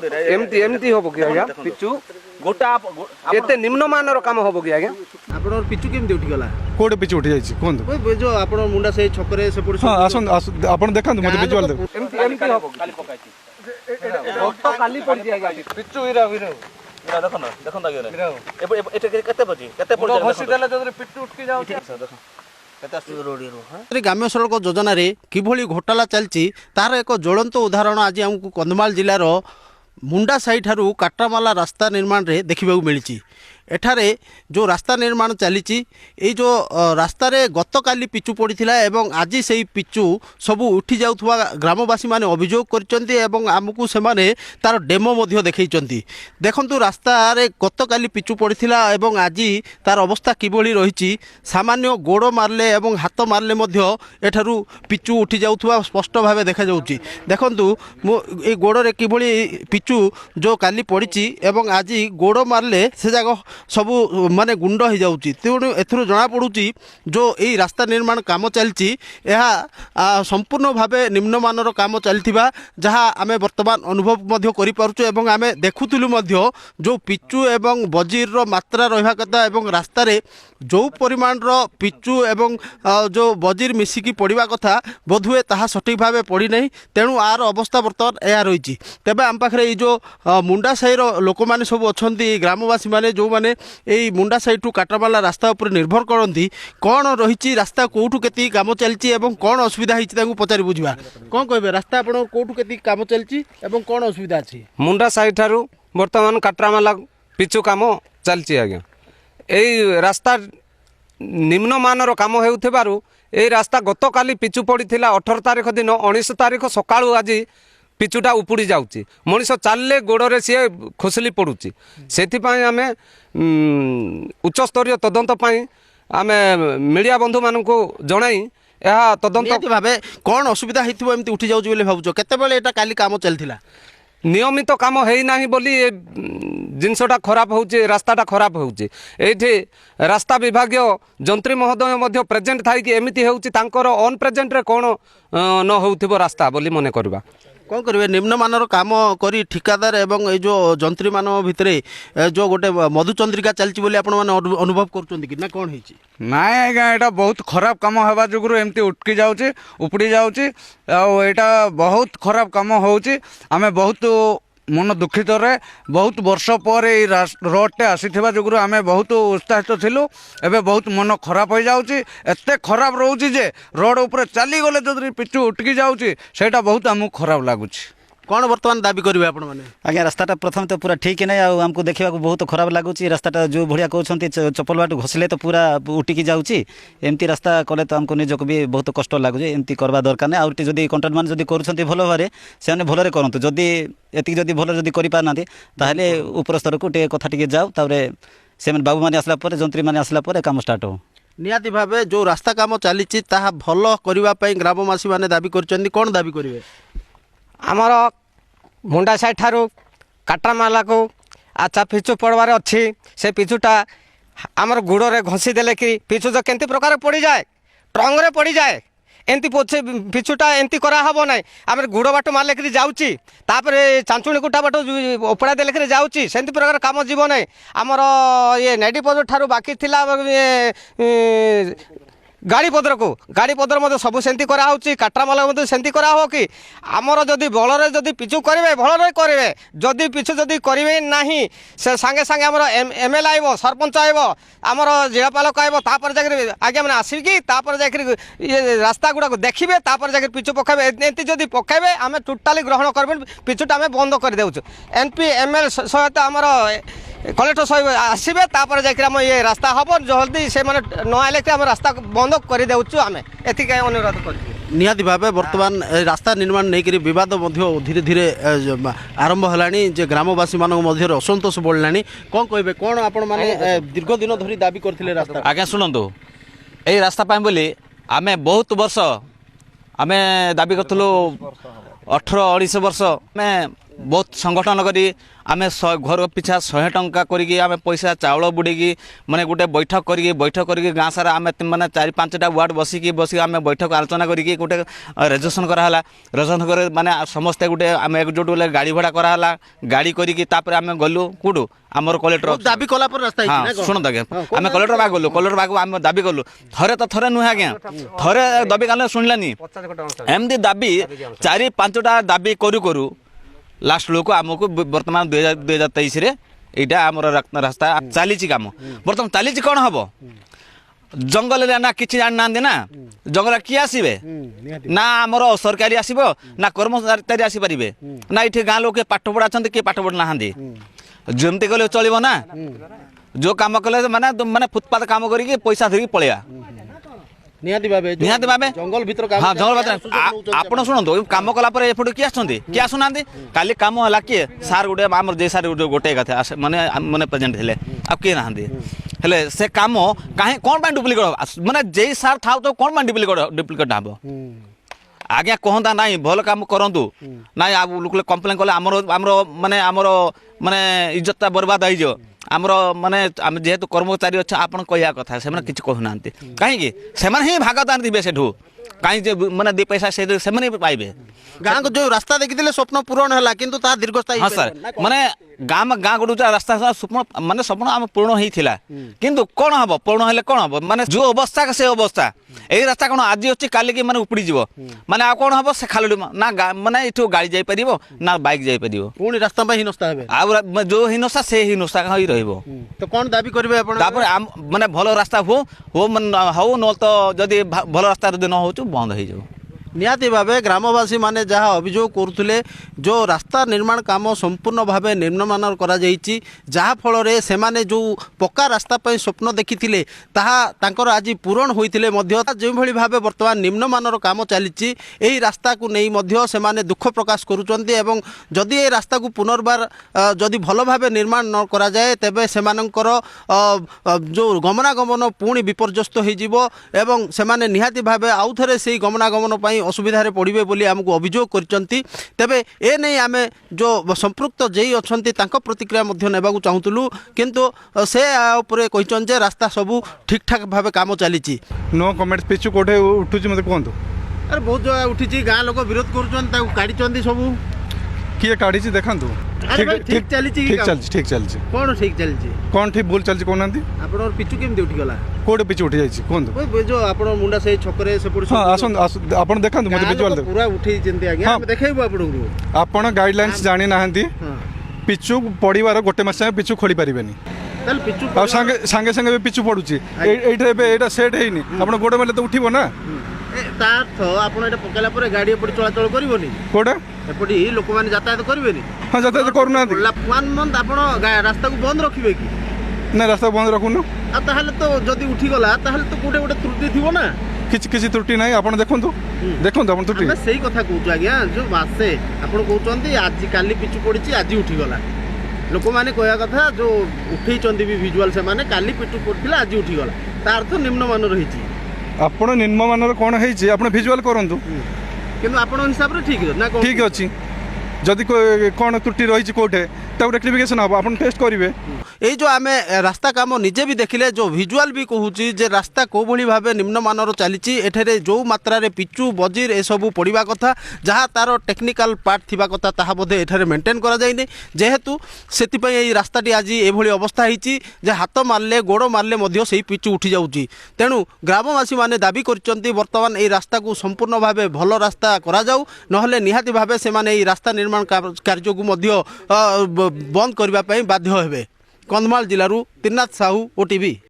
एमती एमती हो कि आज्ञा पिचु गोटा एते निम्नमानर काम हो कि आज्ञा आपन पिचु केमती उठी गला कोडे पिचु उठी जाइछि कोन ओए जो आपन मुंडा से छकरे से पड़ हां आसन आपन देखन मते विजुअल दे एमती एमती हो काली पकाइछि तो काली पड़ जाय आज्ञा पिचु इरा इरा देखन देखन दागिरा एटे केते बजे घसी देले जदरे पिचु उठकी जाउ ग्राम्य सड़क योजना किभली घोटाला चलती तार एक ज्वलंत उदाहरण आज आमको कंधमाल जिलार मुंडा साई ठारू काटामाला रास्ता निर्माण रे देखा मिली एठारे जो रास्ता निर्माण चली ये जो रास्तार गत काली पिचु पड़ा एवं आज से पिचु सब उठी जाउथुवा ग्रामवासी माने अभियोग करचंती आमको से तार डेमो देखते देखंतु रास्तार गत काली पिचु पड़ा एवं आज तार अवस्था किभली रही सामान्य गोड़ मारले एवं हाथ मारले एठारू पिचु उठी जाउथुवा स्पष्ट भाव देखा जाउची देखंतु ए गोड़े किभली पिचु जो काली पड़ी एवं आज गोड़ मारले से जगह सबू माने गुंड हो जाउची तेणु एथुरु जना पड़ुची जो यही रास्ता निर्माण काम चलती संपूर्ण भावे निम्नमानर काम चलथिबा जहाँ आमे वर्तमान अनुभव मध्य करि पारुछु एवं आमे देखुथिलु मध्य जो पिचु एवं बजीर रो मात्रा रहिबा कथा एवं रास्ता रे जो परिमाण रो पिचु एवं जो बजीर मिसिकी पड़िबा कथा बोधुए ताहा सठिक भावे पड़ी नहीं तेणु आर अवस्था वर्तमान यह रही तेबे आम पाखरे जो मुंडा साई रो लोक माने सब अछंती ग्रामवासी माने जो माने यही मुंडा साई टू काटामाला रास्ता उपर निर्भर करती कौन रही रास्ता कौटू के काम चलती कौन असुविधा होती पचारि बुझा कौन कहे रास्ता आप कौटू के काम चलती कौन असुविधा अच्छी मुंडा साई ठारू वर्तमान काटामाला पिचु काम चलती आज्ञा यही रास्ता निम्नमानर काम होउथिबारु ए रास्ता गत काली पिचु पड़ा 18 तारिख दिन 19 तारिख सकाळु आज पिचुटा उपुड़ी जाउची मनीष चालले गोड़े सी खोसली पड़ुची से आम उच्च स्तरीय तदंत आम मीडिया बंधु मान जनाई यह तदंत भाव कौन असुविधा होती एमती उठी जाऊँ बोली भावुच केतबेले काली काम चलता नियमित काम होना बोली जिनसटा खराब होचे रास्ताटा खराब होचे एठी रास्ता विभागीय जंत्री महोदय प्रेजेंट थाई कि एमिति होउची तांकर अन प्रेजेंट रे कौन न होउथिबो रास्ता बोली मने करबा कौन करेंगे निम्नमानर काम करी ठिकादार एवं ये जो जंत्री मान भितर जो गोटे मधुचंद्रिका चलती बोली आपण माने अनुभव करुँच कि ना कौन होती ना आज्ञा यहाँ बहुत खराब कम हवा जो एमती उठकी जाऊँगी उपड़ी जाऊँगी आटा बहुत खराब कम होउची आमे बहुत मन दुखित रे बहुत वर्ष पर रोडटे आसीथिबा जुगुरु आमे बहुत उत्साहित थिलु एबे बहुत मन खराब हो जाउची एते खराब रहउची जे रोड ऊपर चली गले जदि पिचु उठकी जाउची सेटा बहुत हमु खराब लागुची कौन वर्तमान दाबी करेंगे आपण मैंने आज्ञा रास्ताटा प्रथम तो पूरा ठीक नहीं आमको देखा बहुत खराब लगुच रास्ताटा जो भाया कहते चप्पल बाट घोषले तो पूरा उठिकी जाऊँगी एमती रास्ता कले तो आमको निजक भी बहुत कष्ट लगुच एमती करवा दरकार नहीं आउट जब कंट्राक्ट मैंने जब कर भल भाव से भलरे करूँ जदि एति जदि भल जदि करना ताहले ऊपर स्तर को कथा टे जाऊ तापर से बाबू मैंने आसला जंत्री मैंने आसला काम स्टार्ट हो निहाती भावे जो रास्ता काम चली भल करने ग्रामवासी मैंने दाबी कर कौन दाबी करेंगे आमर मुंडा साई ठारू काटामाला को अच्छा पिचु पड़वार अच्छी से पिचुटा आमर गुड़े घसी देले कि पिचु जो केंती प्रकार पड़ी जाए ट्रंगरे पड़ी जाए एमती पोछे पिचुटा एमती करा हबो नै आमर गुड़ बाट मारले कि जाउची तापरे चांचुणी कुटा बाट ओपड़ा देले कि जाउची सेंती प्रकार काम जीव नै आमर ये नेडी पद ठारू बाकी थिला गाड़ी पदर मध्य सब सेमती कराऊँगी काटामाला सेमती करा हो कि आमर जदि बलरे जदि पिचु करेंगे भलरे करेंगे जदि पिचु जदि करेंगे ना से सांगे सांगे आमर एमएल आइब सरपंच आइब आमर जिलापालक आइब तापर जाकर आज्ञा मैंने आसिकी तापर जाकर ये रास्ता गुड़ाक देखिए तापर जाकर पिचु पकाइबे एमती जदि पकाइबे आम टोटाली ग्रहण करें पिचुटा आम बंद कर देउछु एमपी एमएल सहित आमर कलेक्टर साहब आसबे तापर जाकर आम ये रास्ता हम जल्दी से मैंने न आइले कि आम रास्ता बंद कर देउछु आम एतिक अनुरोध कर निहाती भाव वर्तमान रास्ता निर्माण नहीं बद धीरे धीरे आरंभ है जे ग्रामवासी मान असंतोष बढ़ला कौन कहे कौन आपण मैंने दीर्घ दिन धरी दाबी करथिले रास्ता आज्ञा शुणु यही रास्ता बोली आमे बहुत वर्ष आमे दाबी करूँ 18-19 वर्ष आम ବହୁତ ସଂଗଠନ କରି ଆମେ ଘର ପିଛା 100 ଟଙ୍କା କରିକି ଆମେ ପଇସା ଚାଉଳ ବୁଡ଼ିକି ମାନେ ଗୋଟେ ବୈଠକ କରିକି ଗାଁ ସାରା ଆମେ ମାନେ 4-5ଟା ୱାର୍ଡ଼ ବସିକି ଆମେ ବୈଠକ ଆଲୋଚନା କରିକି ଗୋଟେ ରେଜଲ୍ୟୁସନ୍ କରାହେଲା। ରେଜଲ୍ୟୁସନ୍ କରି ମାନେ ସମସ୍ତେ ଗୋଟେ ଆମେ ଏକଜୁଟ ହେଲେ ଗାଡ଼ି ଭଡ଼ା କରାହେଲା। ଗାଡ଼ି କରିକି ତାପରେ ଆମେ ଗଲୁ କୋଉଠୁ ଆମର କଲେକ୍ଟର ଦାବି କଲା ପରେ ରାସ୍ତା ହେଇଛି ନା କଣ? ଶୁଣନ୍ତୁ ଆଜ୍ଞା, ଆମେ କଲେକ୍ଟର ବାଗ ଗଲୁ। କଲେକ୍ଟର ବାଗ ଆମେ ଦାବି କଲୁ। ଥରେ ନୁହେଁ ଆଜ୍ଞା, ଥରେ ଦାବି କଲେ ଶୁଣିଲାନି। ଏମିତି ଦାବି 4-5ଟା ଦାବି କରୁ ଲାଷ୍ଟ ବେଳକୁ ଆମକୁ ବର୍ତ୍ତମାନ 2023ରେ এইটা আমার রাস্তা চালিছি কাম। বর্তমান চালিছি কোণ হব? জঙ্গলের না কিছু জানি না না, জঙ্গলে কি আসবে না আমার সরকারি আসব না কর্মচারী আসিপারে না এটি গাঁ লোক পাঠ পড়া কিଏ পাঠ পড়ি না যেমতি কলে চলব না। যে কাম কলে মানে মানে ফুটপাথ কাম করি পয়সা ধরিকি পড়া ନିହାତି ଭାବେ ଜଙ୍ଗଲ ଭିତର କାମ ହଁ ଜଙ୍ଗଲ ଭିତରେ ଆପଣ ଶୁଣନ୍ତୁ କାମ କଲା ପରେ ଏପଟେ କିଏ ଆସୁଛନ୍ତି? କିଏ ଆସୁନାହାନ୍ତି। କାଲି କାମ ହେଲା କିଏ ସାର୍ ଗୋଟେ ଆମର ଯେ ସାର୍ ଗୋଟେ କଥା ମାନେ ମାନେ ପ୍ରେଜେଣ୍ଟ ଥିଲେ ଆଉ କିଏ ନାହାନ୍ତି। ହେଲେ ସେ କାମ କାହିଁ କ'ଣ ପାଇଁ ଡୁପ୍ଲିକେଟ୍ ହେବ? ମାନେ ଯେଇ ସାର୍ ଥାଉ ତ କ'ଣ ପାଇଁ ଡୁପ୍ଲିକେଟ୍ ହେବ? ଆଜ୍ଞା କହନ୍ତା ନାଇଁ ଭଲ କାମ କରନ୍ତୁ ନାଇଁ ଆଉ ଲୋକ କମ୍ପ୍ଲେନ୍ କଲେ ଆମର ଆମର ମାନେ ଆମର ମାନେ ଇଜ୍ଜତଟା ବର୍ବାଦ ହେଇଯିବ। ଆମର ମାନେ ଆମେ ଯେହେତୁ କର୍ମଚାରୀ ଅଛୁ ଆପଣ କହିବା କଥା, ସେମାନେ କିଛି କହୁନାହାନ୍ତି। କାହିଁକି? ସେମାନେ ହିଁ ଭାଗଦାନ ଦିବେ ସେଠୁ, କାହିଁ ଯେ ମାନେ 2 ପଇସା ସେମାନେ ପାଇବେ। ଗାଁକୁ ଯୋଉ ରାସ୍ତା ଦେଖିଥିଲେ ସ୍ୱପ୍ନ ପୂରଣ ହେଲା କିନ୍ତୁ ତାହା ଦୀର୍ଘସ୍ଥାୟୀ ହଁ ସାର୍, ମାନେ ଗାଁ ଗୋଟେ ରାସ୍ତା ସ୍ୱପ୍ନ ମାନେ ସ୍ୱପ୍ନ ଆମ ପୂରଣ ହେଇଥିଲା କିନ୍ତୁ କ'ଣ ହବ? ପୂରଣ ହେଲେ କ'ଣ ହବ? ମାନେ ଯୋଉ ଅବସ୍ଥା ସେ ଅବସ୍ଥା। ଏଇ ରାସ୍ତା କ'ଣ ଆଜି ଅଛି କାଲିକି ମାନେ ଉପୁଡ଼ିଯିବ। ମାନେ ଆଉ କ'ଣ ହବ? ସେ ଖାଲି ନା ମାନେ ଏଠୁ ଗାଡ଼ି ଯାଇପାରିବ ନା ବାଇକ୍ ଯାଇପାରିବ। ପୁଣି ରାସ୍ତା ପାଇଁ ହୀନସ୍ତା ହେବେ। ଆଉ ଯୋଉ ହୀନସ୍ତା ସେ ହୀନସ୍ତା ହେଇ ରହିବ। ତ କ'ଣ ଦାବି କରିବେ ଆପଣ? ତାପରେ ମାନେ ଭଲ ରାସ୍ତା ହଉ ନହେଲେ ତ ଯଦି ଭଲ ରାସ୍ତା ଯଦି ନ ହଉଛି ବନ୍ଦ ହେଇଯିବ। ନିହାତି ଭାବେ ଗ୍ରାମବାସୀମାନେ ଯାହା ଅଭିଯୋଗ କରୁଥିଲେ ଯେଉଁ ରାସ୍ତା ନିର୍ମାଣ କାମ ସମ୍ପୂର୍ଣ୍ଣ ଭାବେ ନିମ୍ନମାନର କରାଯାଇଛି, ଯାହାଫଳରେ ସେମାନେ ଯେଉଁ ପକ୍କା ରାସ୍ତା ପାଇଁ ସ୍ୱପ୍ନ ଦେଖିଥିଲେ ତାହା ତାଙ୍କର ଆଜି ପୂରଣ ହୋଇଥିଲେ ମଧ୍ୟ ଯେଉଁଭଳି ଭାବେ ବର୍ତ୍ତମାନ ନିମ୍ନମାନର କାମ ଚାଲିଛି ଏହି ରାସ୍ତାକୁ ନେଇ ମଧ୍ୟ ସେମାନେ ଦୁଃଖ ପ୍ରକାଶ କରୁଛନ୍ତି। ଏବଂ ଯଦି ଏହି ରାସ୍ତାକୁ ପୁନର୍ବାର ଯଦି ଭଲ ଭାବେ ନିର୍ମାଣ ନ କରାଯାଏ ତେବେ ସେମାନଙ୍କର ଯେଉଁ ଗମନାଗମନ ପୁଣି ବିପର୍ଯ୍ୟସ୍ତ ହୋଇଯିବ ଏବଂ ସେମାନେ ନିହାତି ଭାବେ ଆଉଥରେ ସେହି ଗମନାଗମନ ପାଇଁ ଅସୁବିଧାରେ ପଡ଼ିବେ ବୋଲି ଆମକୁ ଅଭିଯୋଗ କରିଛନ୍ତି। ତେବେ ଏ ନେଇ ଆମେ ଯେଉଁ ସମ୍ପୃକ୍ତ ଯେଇ ଅଛନ୍ତି ତାଙ୍କ ପ୍ରତିକ୍ରିୟା ମଧ୍ୟ ନେବାକୁ ଚାହୁଁଥିଲୁ କିନ୍ତୁ ସେ ଉପରେ କହିଛନ୍ତି ଯେ ରାସ୍ତା ସବୁ ଠିକ୍ଠାକ୍ ଭାବେ କାମ ଚାଲିଛି। नो कमेंट पिचु कोठे उठुची मते कोहंतु। ଆରେ ବହୁତ ଜାଗା ଉଠିଛି, ଗାଁ ଲୋକ ବିରୋଧ କରୁଛନ୍ତି, ତାକୁ କାଢ଼ିଛନ୍ତି ସବୁ। किए काढी छी देखंतु। ଆରେ ଭାଇ ଠିକ୍ ଚାଲିଛି କି ठीक କାମ? चलछि ठीक चलछि। କ'ଣ ଠିକ୍ ଚାଲିଛି? कोन ठीक भूल चलछि कोनांती? ଆପଣଙ୍କର ପିଚୁ କେମିତି ଉଠିଗଲା? कोडे पिचु उठी जाइछि कोहंतु। ଓଇ ଯୋଉ ଆପଣ ମୁଣ୍ଡା ସେଇ ଛକରେ ସେପଟେ हां आसन आपण देखंतु मते विजुअल दे। ପୁରା ଉଠେଇଛନ୍ତି ଆଜ୍ଞା, ହଁ। ଆମେ ଦେଖେଇବୁ ଆପଣଙ୍କୁ। आपण गाइडलाइंस जानि नाहंती। ହଁ पिचु पडिवार गोटे मास पिचु खोली परिबेनी। ତାହେଲେ ପିଚୁ आ संगे संगे संगे भी पिचु पडुची एठे बे एटा सेट हेनी आपण गोडे मेले तो उठिबो ना। ତା ଅର୍ଥ ଆପଣ ଏଇଟା ପକେଇଲା ପରେ ଗାଡ଼ି ଏପଟେ ଚଳାଚଳ କରିବନି, कोडे ଏପଟେ ଲୋକମାନେ ଯାତାୟାତ କରିବେନି। हां जाते करूनांती 1 ମନ୍ଥ ଆପଣ ରାସ୍ତାକୁ ବନ୍ଦ ରଖିବେ କି? ना रास्ता बंद रखुनु। ଆଉ ତାହେଲେ ତ ଯଦି ଉଠିଗଲା ତାହେଲେ ତ କୋଉଠି ଗୋଟେ ତ୍ରୁଟି ଥିବ ନା। କିଛି त्रुटि नाही आपण देखंतु देखंतु आपण त्रुटि। ଆମେ ସେଇ କଥା କହୁଛୁ ଆଜ୍ଞା, ଯୋଉ ମାସେ ଆପଣ କହୁଛନ୍ତି ଆଜି କାଲି ପିଚୁ ପଡ଼ିଛି ଆଜି ଉଠିଗଲା। ଲୋକମାନେ କହିବା କଥା ଯୋଉ ଉଠେଇଛନ୍ତି ବି ଭିଜୁଆଲ ସେମାନେ କାଲି ପିଚୁ ପଡ଼ିଥିଲା ଆଜି ଉଠିଗଲା, ତା ଅର୍ଥ ନିମ୍ନମାନ ରହିଛି। आपण निम्न मानर कोन हेछि आपण विजुअल करंतु। କିନ୍ତୁ ଆପଣଙ୍କ ହିସାବରେ ଠିକ୍ ନା କ'ଣ? ठीक अछि जदि कोन त्रुटि रहिछि कोठे ताऊ रेक्टिफिकेशन हम आपण टेस्ट करिवे। এই যে আমি রাস্তা কাম নিজে বি দেখিলে যে ভিজুয়াল বি কহুছি যে রাস্তা কোভଳି ভাবে নিম্নমানর চালিছি। এঠারে যে মাত্রারে পিচু বজির এসবু পড়া কথা যাহা তার টেকনিকাল পার্ট থিবা কথা তাহা বোধে এঠারে মেনটেন করা যায়নি, যেহেতু সেপাই এই রাস্তাটি আজ এভাবে অবস্থা হয়েছি যে হাত মারলে গোড় মারলে মধ্য সেই পিচু উঠি যাচ্ছে। তেণু গ্রামবাসী মানে দাবি করছেন বর্তমান এই রাস্তাকে সম্পূর্ণ ভাবে ভালো রাস্তা করা যাও, নহলে নিহাতি ভাবে সেমানে এই রাস্তা নির্মাণ কার্যকু মধ্য বন্ধ করা বাধ্য হেবে। কন্ধমাল জিলারু ত্রিনাথ সাহু, OTV।